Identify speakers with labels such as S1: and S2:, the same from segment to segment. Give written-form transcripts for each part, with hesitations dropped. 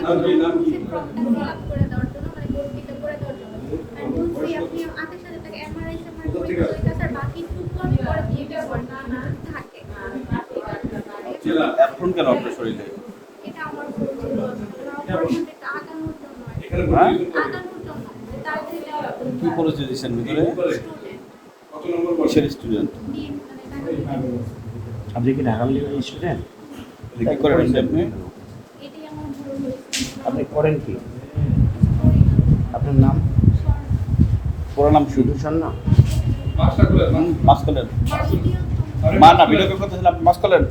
S1: এখন কেন আপনার শরীরে কি করেছে দিচ্ছেন ভিতরে? কিসের স্টুডেন্ট?
S2: আপনি কি ঢাকা মেডিকেল স্টুডেন্ট?
S1: কি করেন আপনি?
S2: আপনি করেন কি? আপনার নাম?
S1: পুরো নাম শুধু
S2: স্বর্ণা?
S1: মাস্ক খোলেন। মা না ভিডিও কল করতেছিলাম, আপনি মাস্ক খোলেন।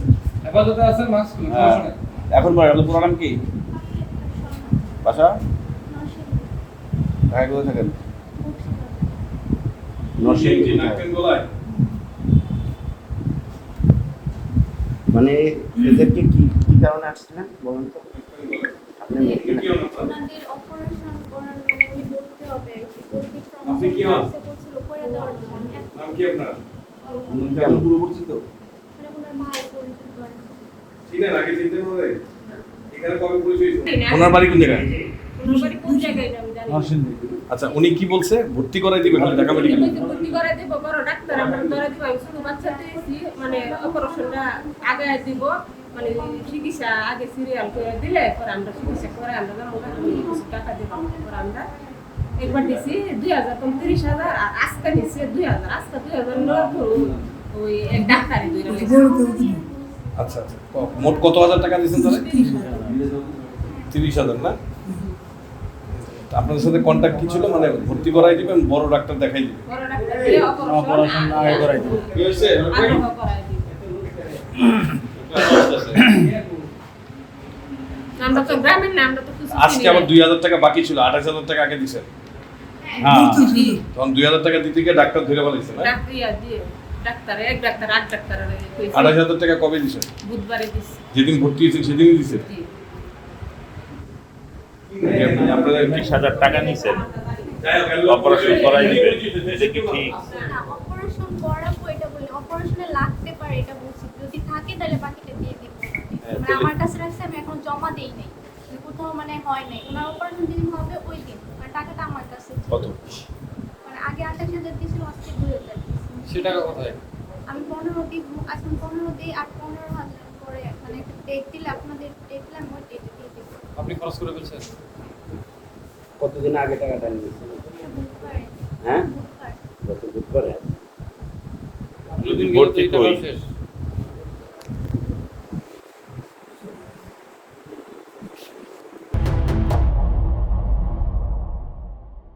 S3: হেফাজতে আছেন, মাস্ক খুলুন।
S1: এখন বলেন আপনার পুরো নাম কি? বাসা? ঢাকা কোথায় থাকেন?
S2: নরসিংদী। মানে এদেরকে কি কি কারণে আসছিলেন বলুন তো? আপনি
S4: ওনাদের অপারেশন করার মানে উনি বলতে হবে কি বলতে
S1: আপনি কি হন?
S4: বলছিল করে দেওয়ার জন্য
S1: নাম কি আপনার? আমি পুরো পরিচিত।
S4: মানে ওনার মায়ের পরিচয় করে
S1: চিনেন আগে চিনতে পারে? এখানে কবে পরিচয় হয়েছে? ওনার বাড়ি কোন জায়গায়?
S4: ওনার বাড়ি কোন জায়গায় আমি জানি
S1: নরসিংদী। আচ্ছা উনি কি বলছে? ভর্তি করাই দিবে খালি ঢাকা মেডিকেল?
S5: ভর্তি করে দিব, বড় ডাক্তার আমরা ধরে দিব। আমি শুধু বাচ্চা দিয়েছি, মানে অপারেশনটা আগে দিব, মানে চিকিৎসা আগে সিরিয়াল করে দিলে পরে আমরা চিকিৎসা করে আমরা কিছু টাকা দিব। পরে আমরা একবার দিছি 2000, কম 30,000, আর আজকে নিচ্ছে 2000। আজকে 2000 নেওয়ার পর ওই এক ডাক্তারই
S1: আচ্ছা আচ্ছা মোট কত হাজার টাকা দিয়েছেন তাহলে? 30,000 না? আপনাদের সাথে কন্ট্যাক্ট কি ছিল? মানে ভর্তি করাই দিবেন, বড় ডাক্তার দেখাই দিবেন?
S5: বড় ডাক্তার দিয়ে অপারেশন আগে করাই দিব।
S1: কি হইছে?
S5: আগে করাই দিব। আমরা তো গ্রামের না, আমরা তো কিছু
S1: আজকে আবার 2,000 টাকা বাকি ছিল, 28,000 টাকা আগে দিছেন।
S2: হ্যাঁ
S1: তখন 2,000 টাকা দিতে গিয়ে ডাক্তার ধরে বলেছে না?
S5: ডাক্তার দিয়ে ডাক্তার এক ডাক্তার 8 ডাক্তার
S1: 28,000 টাকা কবে দিছেন?
S5: বুধবারে দিছি।
S1: যেদিন ভর্তি হয়েছেন সেদিনই দিছেন?
S5: জি।
S1: আপনাদের
S2: 20,000 টাকা নিছেন অপারেশন করাই দিবেন, এটা কি ঠিক?
S4: না অপারেশন করাবো এটা বলি, অপারেশনে লাগতে পারে এটা বলছি, যদি থাকে তাহলে বাকিটা দিয়ে দিব। মানে আমার কাছে রাখছে, আমি এখন জমা দেই নাই, কোথাও মানে হয় নাই। ওনার অপারেশন যেদিন হবে ওই দিন মানে টাকাটা আমার কাছে ছিল।
S1: কত?
S4: মানে আগে 28,000 দিয়েছিল, আজকে 2,000 দিয়েছি।
S3: সে টাকা কোথায়?
S4: আমি 15 দিব, এখন 15 দিই আর 15,000 পরে মানে একটা ডেট দিলে আপনাদের ডেট দিলে আমি ওই ডেটে দিয়ে দিব।
S3: আপনি খরচ করে ফেলছেন?
S2: কতদিন আগে টাকাটা নিয়েছেন?
S4: বুধবারে।
S2: হ্যাঁ
S4: বুধবার।
S2: গত বুধবারে।
S3: দুদিন গেলে তো
S2: ভর্তি
S3: এই টাকা
S2: কই?
S3: শেষ।